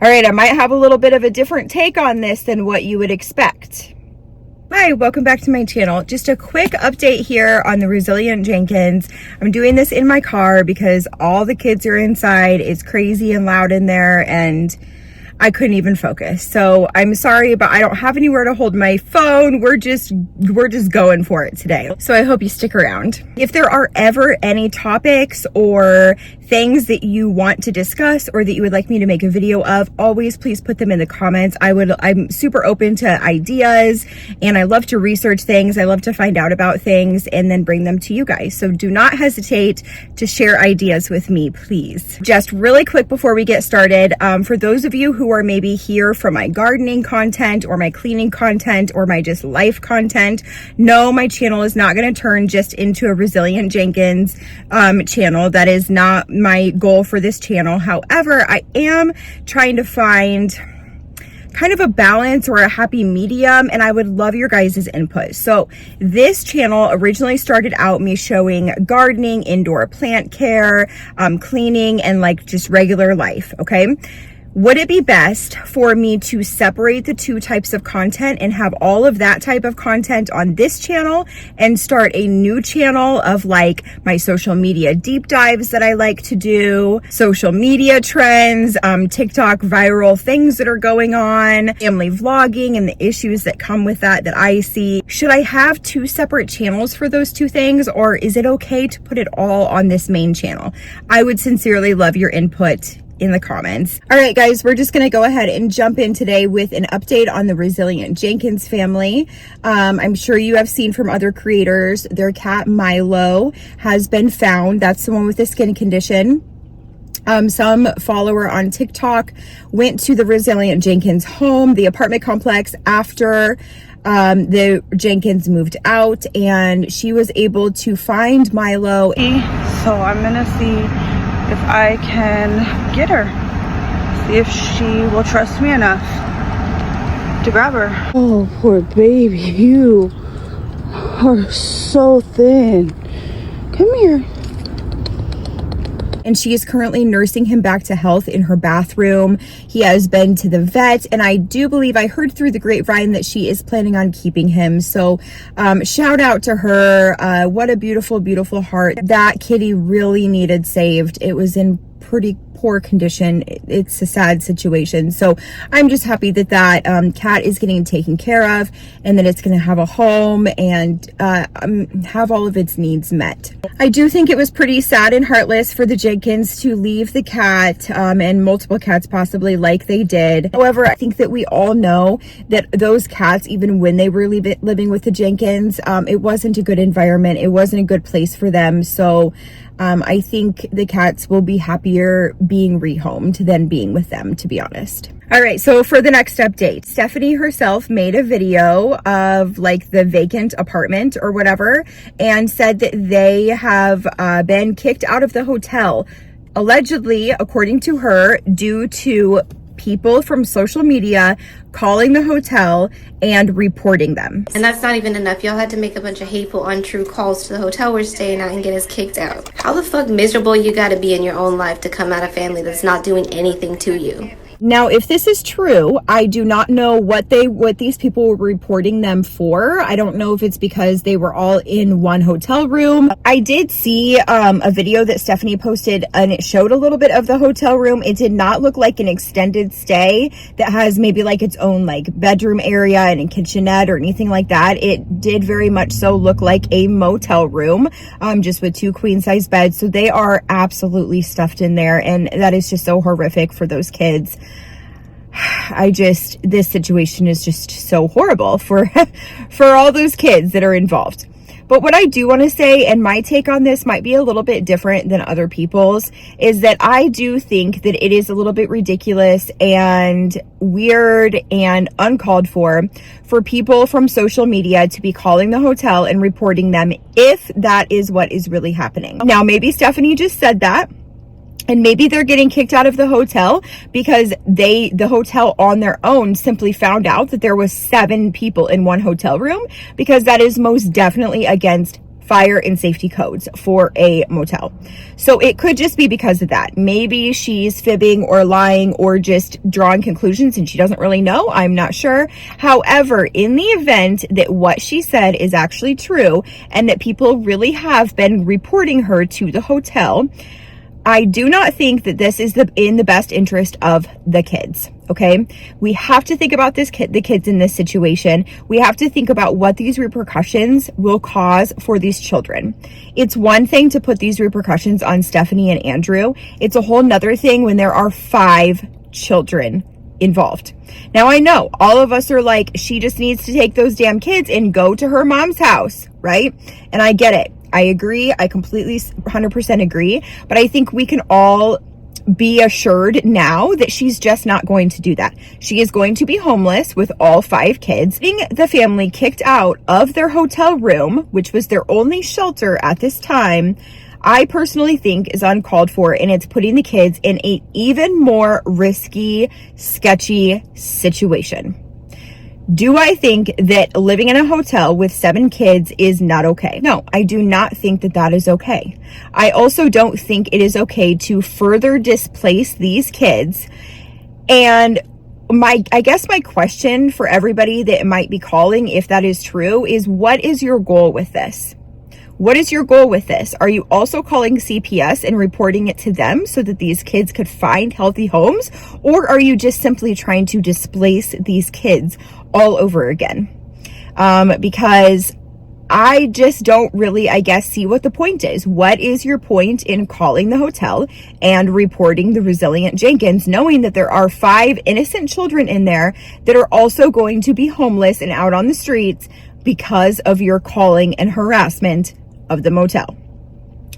All right, I might have a little bit of a different take on this than what you would expect. Hi, welcome back to my channel. Just a quick update here on the resilient Jenkins. I'm doing this in my car because all the kids are inside. It's crazy and loud in there and I couldn't even focus. So I'm sorry, but I don't have anywhere to hold my phone. We're just going for it today. So I hope you stick around. If there are ever any topics or things that you want to discuss or that you would like me to make a video of, always please put them in the comments. I'm super open to ideas and I love to research things. I love to find out about things and then bring them to you guys. So do not hesitate to share ideas with me, please. Just really quick before we get started, for those of you who are maybe here for my gardening content or my cleaning content or my just life content, no, my channel is not going to turn just into a resilient Jenkins channel. That is not my goal for this channel. However, I am trying to find kind of a balance or a happy medium, and I would love your guys' input. So this channel originally started out me showing gardening, indoor plant care, cleaning, and like just regular life, okay? Would it be best for me to separate the two types of content and have all of that type of content on this channel and start a new channel of like my social media deep dives that I like to do, social media trends, TikTok viral things that are going on, family vlogging and the issues that come with that I see? Should I have two separate channels for those two things, or is it okay to put it all on this main channel? I would sincerely love your input in the comments. All right, guys, we're just going to go ahead and jump in today with an update on the resilient Jenkins family. I'm sure you have seen from other creators, their cat Milo has been found. That's the one with the skin condition. Some follower on TikTok went to the resilient Jenkins home, the apartment complex, after the Jenkins moved out, and she was able to find Milo. So I'm gonna see if I can get her, see if she will trust me enough to grab her. Oh, poor baby, you are so thin. Come here. And she is currently nursing him back to health in her bathroom. He has been to the vet, and I do believe I heard through the grapevine that she is planning on keeping him. So shout out to her. What a beautiful, beautiful heart. That kitty really needed saved. It was in pretty poor condition. It's a sad situation. So I'm just happy that that cat is getting taken care of and that it's going to have a home and have all of its needs met. I do think it was pretty sad and heartless for the Jenkins to leave the cat and multiple cats possibly like they did. However, I think that we all know that those cats, even when they were living with the Jenkins, it wasn't a good environment. It wasn't a good place for them. So I think the cats will be happier being rehomed than being with them, to be honest. All right, so for the next update, Stephanie herself made a video of like the vacant apartment or whatever and said that they have been kicked out of the hotel, allegedly, according to her, due to people from social media calling the hotel and reporting them. And that's not even enough. Y'all had to make a bunch of hateful, untrue calls to the hotel we're staying at and get us kicked out. How the fuck miserable you gotta be in your own life to come out of family that's not doing anything to you? Now, if this is true, I do not know what these people were reporting them for. I don't know if it's because they were all in one hotel room. I did see a video that Stephanie posted and it showed a little bit of the hotel room. It did not look like an extended stay that has maybe like its own like bedroom area and a kitchenette or anything like that. It did very much so look like a motel room, just with two queen size beds. So they are absolutely stuffed in there, and that is just so horrific for those kids. This situation is just so horrible for all those kids that are involved. But what I do want to say, and my take on this might be a little bit different than other people's, is that I do think that it is a little bit ridiculous and weird and uncalled for people from social media to be calling the hotel and reporting them if that is what is really happening. Now, maybe Stephanie just said that, and maybe they're getting kicked out of the hotel because the hotel on their own simply found out that there was 7 people in one hotel room, because that is most definitely against fire and safety codes for a motel. So it could just be because of that. Maybe she's fibbing or lying or just drawing conclusions and she doesn't really know. I'm not sure. However, in the event that what she said is actually true and that people really have been reporting her to the hotel, I do not think that this is in the best interest of the kids. Okay, we have to think about the kids in this situation. We have to think about what these repercussions will cause for these children. It's one thing to put these repercussions on Stephanie and Andrew. It's a whole nother thing when there are 5 children involved. Now, I know all of us are like, she just needs to take those damn kids and go to her mom's house, right? And I get it. I agree. I completely 100% agree. But I think we can all be assured now that she's just not going to do that. She is going to be homeless with all 5 kids, getting the family kicked out of their hotel room, which was their only shelter at this time. I personally think is uncalled for, and it's putting the kids in an even more risky, sketchy situation. Do I think that living in a hotel with 7 kids is not okay? No, I do not think that that is okay. I also don't think it is okay to further displace these kids. And I guess my question for everybody that might be calling, if that is true, is what is your goal with this? What is your goal with this? Are you also calling CPS and reporting it to them so that these kids could find healthy homes? Or are you just simply trying to displace these kids all over again? Because I just don't really, I guess, see what the point is. What is your point in calling the hotel and reporting the Resilient Jenkins, knowing that there are 5 innocent children in there that are also going to be homeless and out on the streets because of your calling and harassment of the motel?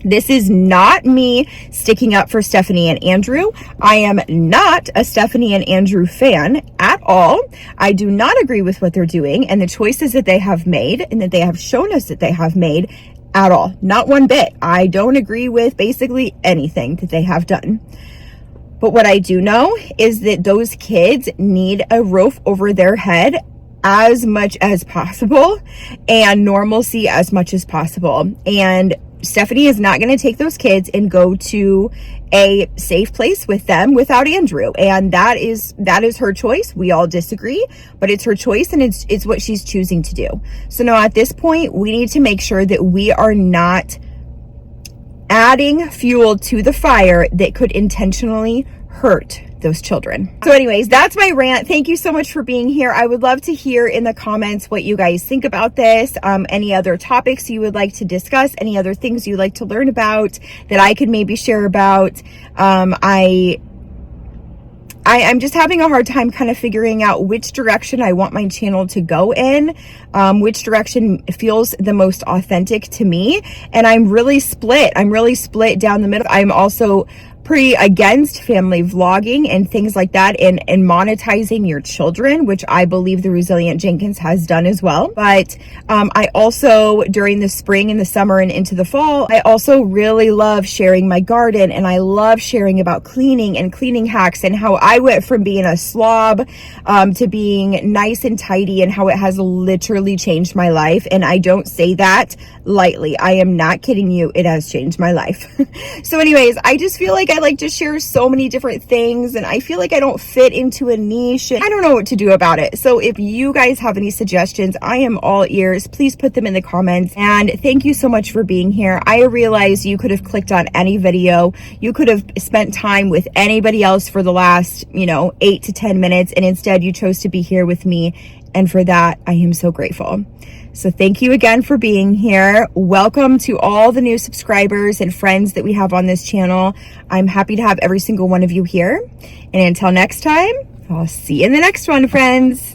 This is not me sticking up for Stephanie and Andrew. I am not a Stephanie and Andrew fan at all. I do not agree with what they're doing and the choices that they have made and that they have shown us that they have made at all. Not one bit. I don't agree with basically anything that they have done. But what I do know is that those kids need a roof over their head as much as possible and normalcy as much as possible. And Stephanie is not going to take those kids and go to a safe place with them without Andrew. And that is her choice. We all disagree, but it's her choice and it's what she's choosing to do. So now at this point, we need to make sure that we are not adding fuel to the fire that could intentionally hurt those children. So anyways, that's my rant. Thank you so much for being here. I would love to hear in the comments what you guys think about this, any other topics you would like to discuss, any other things you'd like to learn about that I could maybe share about. I'm just having a hard time kind of figuring out which direction I want my channel to go in, which direction feels the most authentic to me. And I'm really split. I'm really split down the middle. I'm also pretty against family vlogging and things like that and monetizing your children, which I believe the Resilient Jenkins has done as well. But I also, during the spring and the summer and into the fall, I also really love sharing my garden, and I love sharing about cleaning and cleaning hacks and how I went from being a slob to being nice and tidy, and how it has literally changed my life. And I don't say that lightly. I am not kidding you. It has changed my life. So anyways, I just feel like I like to share so many different things, and I feel like I don't fit into a niche. I don't know what to do about it. So if you guys have any suggestions, I am all ears. Please put them in the comments. And thank you so much for being here. I realize you could have clicked on any video. You could have spent time with anybody else for the last, 8 to 10 minutes, and instead you chose to be here with me. And for that, I am so grateful. So thank you again for being here. Welcome to all the new subscribers and friends that we have on this channel. I'm happy to have every single one of you here. And until next time, I'll see you in the next one, friends.